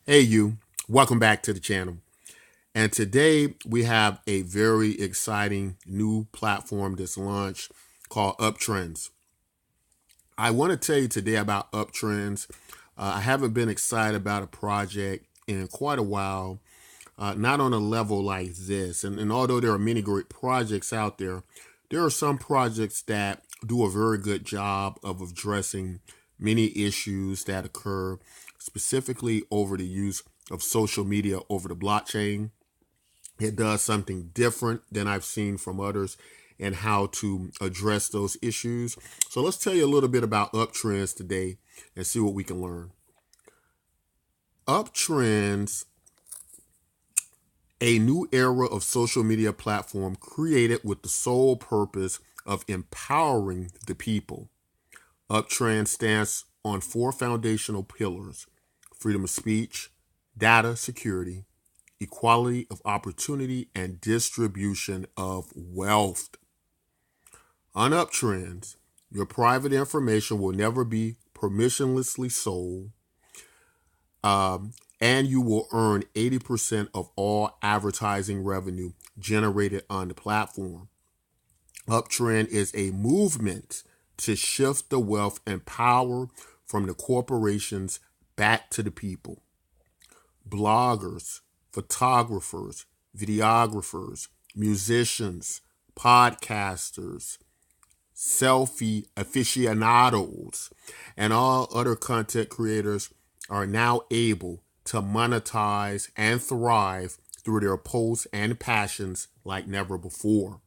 Hey, you. Welcome back to the channel. And today we have a very exciting new platform that's launched called Uptrends. I want to tell you today about Uptrends. I haven't been excited about a project in quite a while, not on a level like this. And although there are many great projects out there, there are some projects that do a very good job of addressing many issues that occur specifically over the use of social media over the blockchain. It does something different than I've seen from others and how to address those issues. So let's tell you a little bit about Uptrends today and see what we can learn. Uptrends, a new era of social media platform created with the sole purpose of empowering the people. Uptrend stands on four foundational pillars: freedom of speech, data security, equality of opportunity, and distribution of wealth. On Uptrends, your private information will never be permissionlessly sold, and you will earn 80% of all advertising revenue generated on the platform. Uptrend is a movement to shift the wealth and power from the corporations back to the people. Bloggers, photographers, videographers, musicians, podcasters, selfie aficionados, and all other content creators are now able to monetize and thrive through their posts and passions like never before.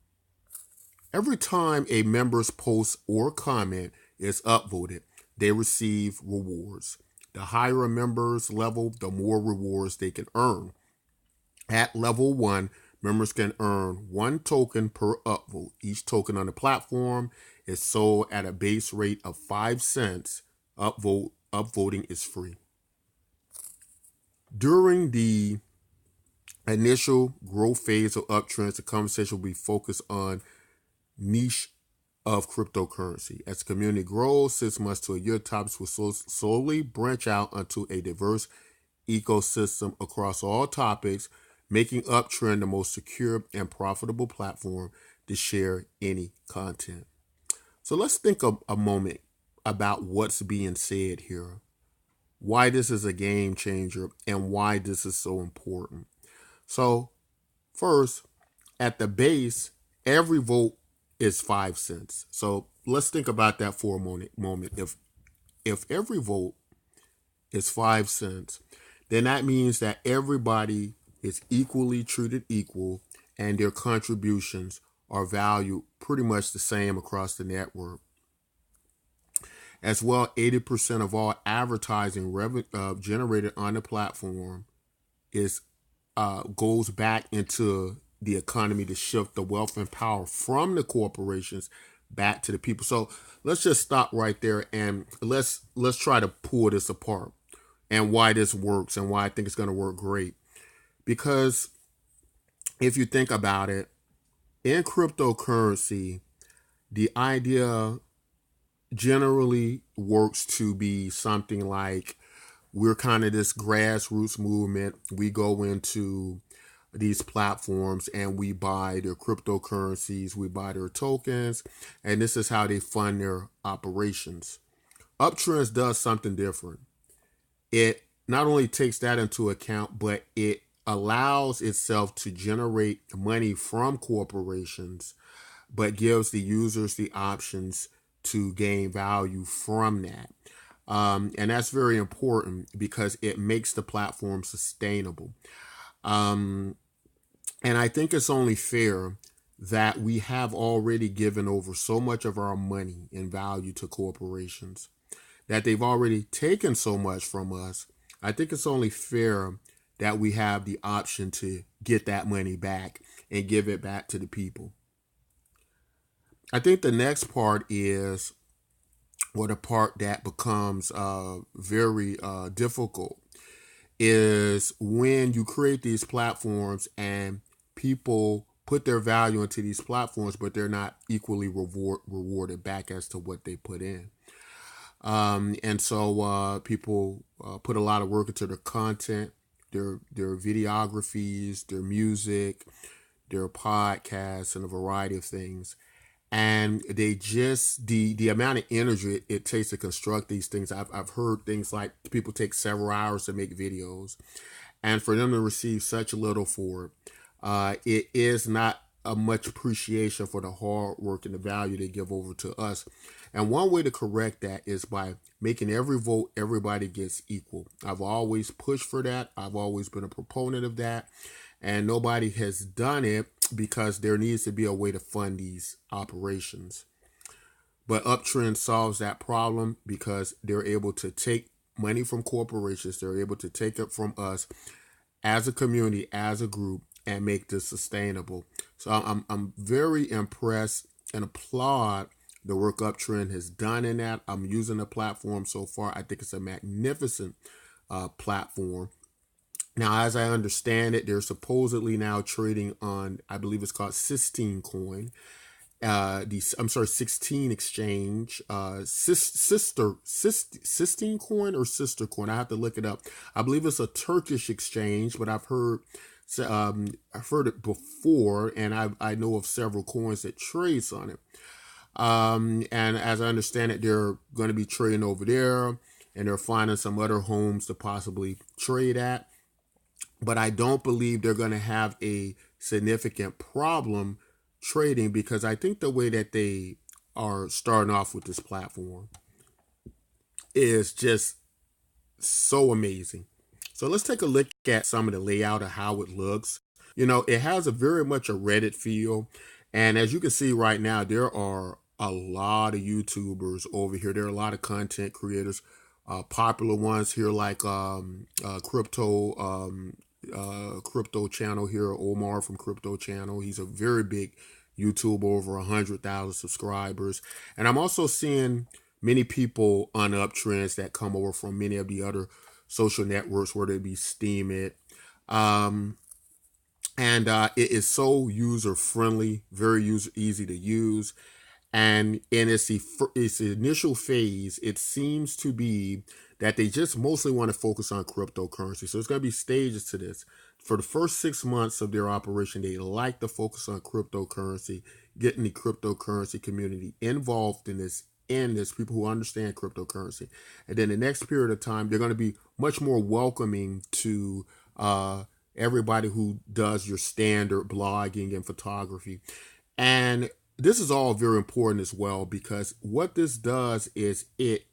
Every time a member's post or comment is upvoted, they receive rewards. The higher a member's level, the more rewards they can earn. At level 1, members can earn 1 token per upvote. Each token on the platform is sold at a base rate of 5 cents. Upvoting is free. During the initial growth phase of Uptrends, the conversation will be focused on niche of cryptocurrency. As the community grows, 6 months to a year, topics will slowly branch out onto a diverse ecosystem across all topics, making Uptrend the most secure and profitable platform to share any content. So let's think of a moment about what's being said here, why this is a game changer, and why this is so important. So, first, at the base, every vote is 5 cents. So let's think about that for a moment. If every vote is 5 cents, then that means that everybody is equally treated equal and their contributions are valued pretty much the same across the network. As well, 80% of all advertising revenue generated on the platform is goes back into the economy to shift the wealth and power from the corporations back to the people. So let's just stop right there and let's try to pull this apart and why this works and why I think it's going to work great. Because if you think about it, in cryptocurrency, the idea generally works to be something like we're kind of this grassroots movement. We go into these platforms and we buy their cryptocurrencies, we buy their tokens, and this is how they fund their operations. Uptrends does something different. It not only takes that into account, but it allows itself to generate money from corporations, but gives the users the options to gain value from that. And that's very important because it makes the platform sustainable. Um, and I think it's only fair that we have already given over so much of our money and value to corporations, that they've already taken so much from us. I think it's only fair that we have the option to get that money back and give it back to the people. I think the next part is, or the part that becomes very difficult, is when you create these platforms and people put their value into these platforms, but they're not equally rewarded back as to what they put in. And so people put a lot of work into their content, their videographies, their music, their podcasts, and a variety of things. And they just the amount of energy it takes to construct these things. I've heard things like people take several hours to make videos, and for them to receive such little for it, it is not a much appreciation for the hard work and the value they give over to us. And one way to correct that is by making every vote everybody gets equal. I've always pushed for that. I've always been a proponent of that. And nobody has done it because there needs to be a way to fund these operations. But Uptrend solves that problem because they're able to take money from corporations. They're able to take it from us as a community, as a group, and make this sustainable. So I'm very impressed and applaud the work Uptrend has done in that. I'm using the platform so far. I think it's a magnificent platform. Now, as I understand it, they're supposedly now trading on, I believe it's called Sistine Coin. I'm sorry, 16 exchange, Sistine Coin or Sister Coin. I have to look it up. I believe it's a Turkish exchange, but I've heard it before, and I know of several coins that trades on it. And as I understand it, they're going to be trading over there, and they're finding some other homes to possibly trade at. But I don't believe they're going to have a significant problem trading because I think the way that they are starting off with this platform is just so amazing. So let's take a look at some of the layout of how it looks. It has a very much a Reddit feel. And as you can see right now, there are a lot of YouTubers over here. There are a lot of content creators, popular ones here like Crypto Channel here, Omar from Crypto Channel. He's a very big YouTuber, over 100,000 subscribers. And I'm also seeing many people on Uptrends that come over from many of the other social networks, whether it be Steemit. And it is so user friendly, very easy to use. And in its initial phase, it seems to be that they just mostly want to focus on cryptocurrency. So it's going to be stages to this. For the first 6 months of their operation, they like to focus on cryptocurrency, getting the cryptocurrency community involved in this, people who understand cryptocurrency. And then the next period of time, they're going to be much more welcoming to everybody who does your standard blogging and photography. And this is all very important as well, because what this does is it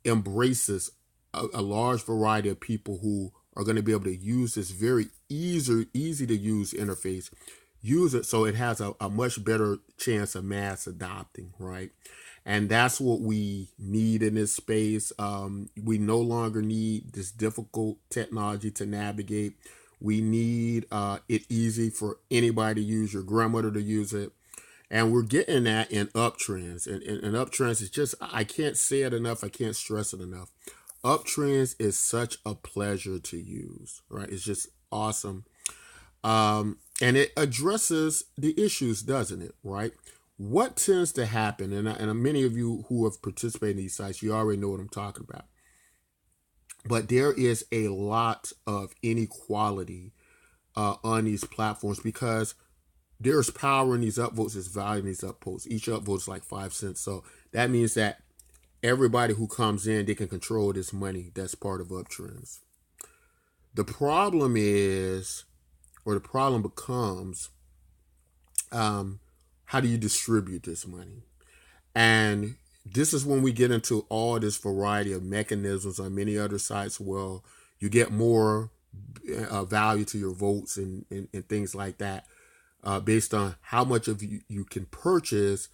embraces a large variety of people who are going to be able to use this very easy to use interface, use it so it has a much better chance of mass adopting, right? And that's what we need in this space. We no longer need this difficult technology to navigate. We need it easy for anybody to use, your grandmother to use it. And we're getting that in Uptrends. And Uptrends is just, I can't say it enough. I can't stress it enough. Uptrends is such a pleasure to use, right? It's just awesome. And it addresses the issues, doesn't it, right? What tends to happen, and many of you who have participated in these sites, you already know what I'm talking about. But there is a lot of inequality on these platforms because there's power in these upvotes, there's value in these upvotes. Each upvote is like 5 cents. So that means that everybody who comes in, they can control this money that's part of Uptrends. The problem is, or the problem becomes, how do you distribute this money? And this is when we get into all this variety of mechanisms on many other sites. Well, you get more value to your votes and things like that based on how much of you can purchase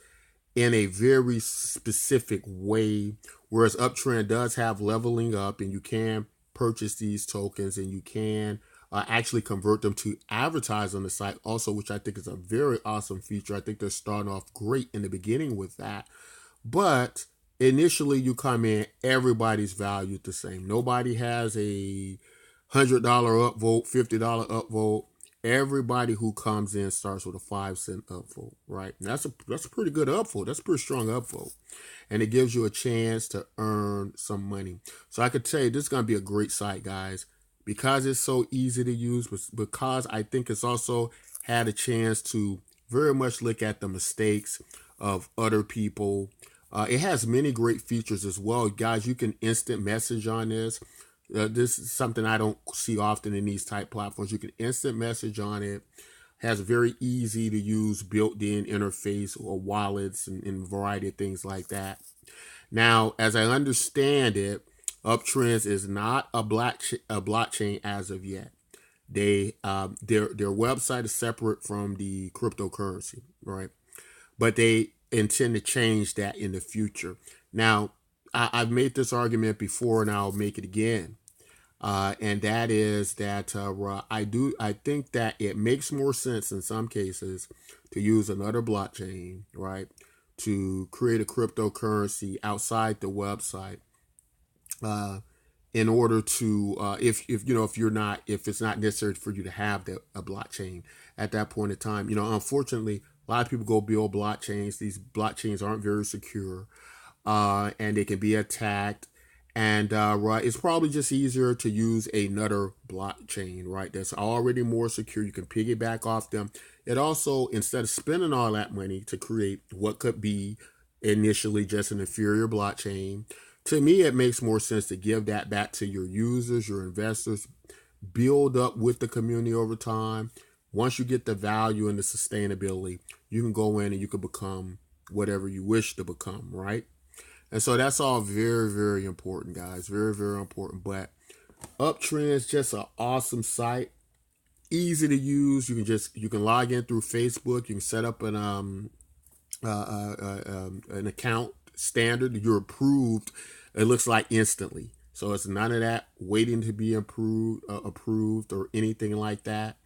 in a very specific way. Whereas Uptrend does have leveling up, and you can purchase these tokens and you can actually convert them to advertise on the site also, which I think is a very awesome feature. I think they're starting off great in the beginning with that. But initially you come in, everybody's valued the same. Nobody has a $100 upvote, $50 upvote. everybody who comes in starts with a 5 cent upvote, right? And that's a pretty good upvote. That's a pretty strong upvote. And it gives you a chance to earn some money. So I could tell you this is going to be a great site, guys, because it's so easy to use, because I think it's also had a chance to very much look at the mistakes of other people. It has many great features as well. Guys, you can instant message on this. This is something I don't see often in these type platforms. You can instant message on it. Has a very easy to use built-in interface or wallets and a variety of things like that. Now, as I understand it, Uptrend is not a blockchain as of yet. Their website is separate from the cryptocurrency, right? But they intend to change that in the future. Now, I've made this argument before, and I'll make it again. And that is that I think that it makes more sense in some cases to use another blockchain, right, to create a cryptocurrency outside the website, in order to if it's not necessary for you to have a blockchain at that point in time. Unfortunately, a lot of people go build blockchains. These blockchains aren't very secure, and they can be attacked. And it's probably just easier to use another blockchain, right? That's already more secure. You can piggyback off them. It also, instead of spending all that money to create what could be initially just an inferior blockchain, to me, it makes more sense to give that back to your users, your investors, build up with the community over time. Once you get the value and the sustainability, you can go in and you can become whatever you wish to become, right? And so that's all very, very important, guys. Very, very important. But Uptrend is just an awesome site. Easy to use. You can log in through Facebook. You can set up an account standard. You're approved. It looks like instantly. So it's none of that waiting to be approved or anything like that.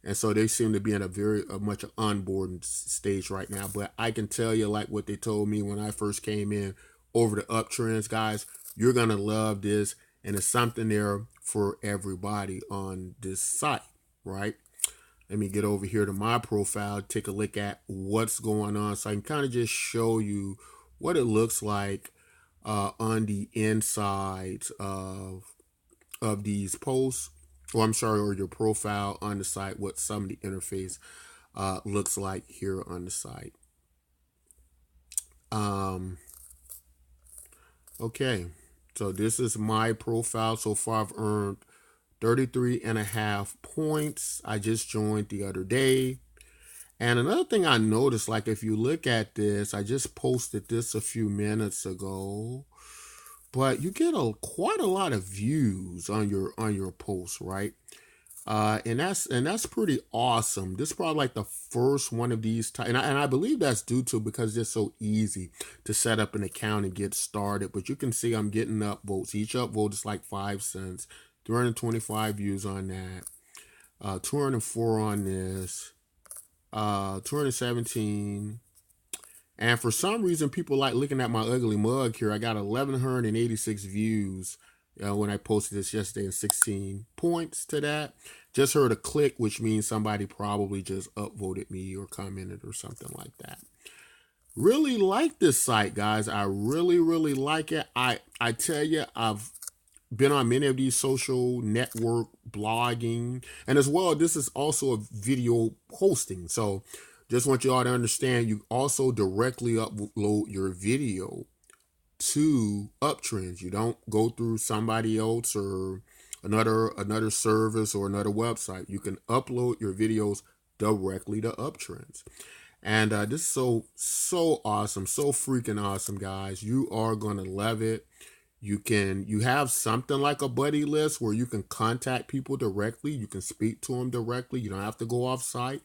And so they seem to be in a very much onboarding stage right now. But I can tell you, like what they told me when I first came in over the Uptrends, guys, you're going to love this. And it's something there for everybody on this site, right? Let me get over here to my profile, take a look at what's going on. So I can kind of just show you what it looks like on the inside of these posts. Or your profile on the site, what some of the interface looks like here on the site. Okay, so this is my profile. So far, I've earned 33.5 points. I just joined the other day. And another thing I noticed, like if you look at this, I just posted this a few minutes ago, but you get quite a lot of views on your post, right? And that's pretty awesome. This is probably like the first one of these and I believe that's due to because it's so easy to set up an account and get started. But you can see I'm getting upvotes. Each upvote is like 5 cents. 325 views on that. 204 on this. 217. And for some reason, people like looking at my ugly mug here. I got 1,186 views when I posted this yesterday and 16 points to that. Just heard a click, which means somebody probably just upvoted me or commented or something like that. Really like this site, guys. I really, really like it. I tell you, I've been on many of these social network blogging, and as well, this is also a video hosting. So just want you all to understand, you also directly upload your video to Uptrend. You don't go through somebody else or another service or another website. You can upload your videos directly to Uptrend. And this is so awesome, so freaking awesome, guys. You are gonna love it. You have something like a buddy list where you can contact people directly. You can speak to them directly. You don't have to go off site.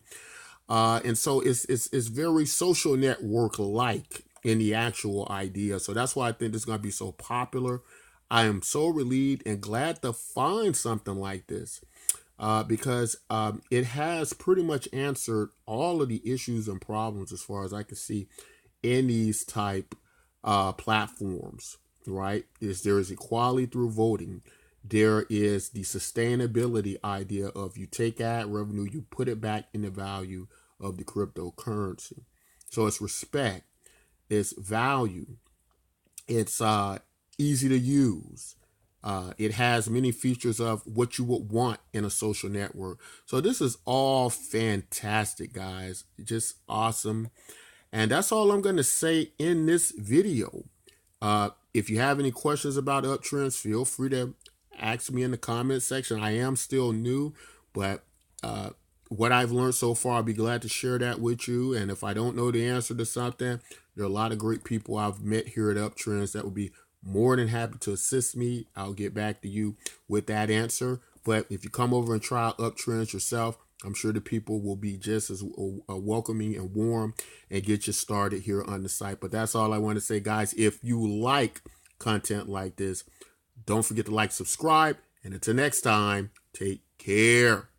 And so it's very social network like in the actual idea. So that's why I think this is going to be so popular. I am so relieved and glad to find something like this because it has pretty much answered all of the issues and problems as far as I can see in these type platforms, right? There is equality through voting. there is the sustainability idea of you take ad revenue, you put it back in the value of the cryptocurrency. So it's respect, it's value, it's easy to use. It has many features of what you would want in a social network. So this is all fantastic, guys. Just awesome. And that's all I'm going to say in this video. If you have any questions about Uptrends, feel free to ask me in the comment section. I am still new, but what I've learned so far, I'll be glad to share that with you. And if I don't know the answer to something, there are a lot of great people I've met here at Uptrends that would be more than happy to assist me. I'll get back to you with that answer. But if you come over and try Uptrends yourself, I'm sure the people will be just as welcoming and warm and get you started here on the site. But that's all I want to say, guys. If you like content like this, don't forget to like, subscribe, and until next time, take care.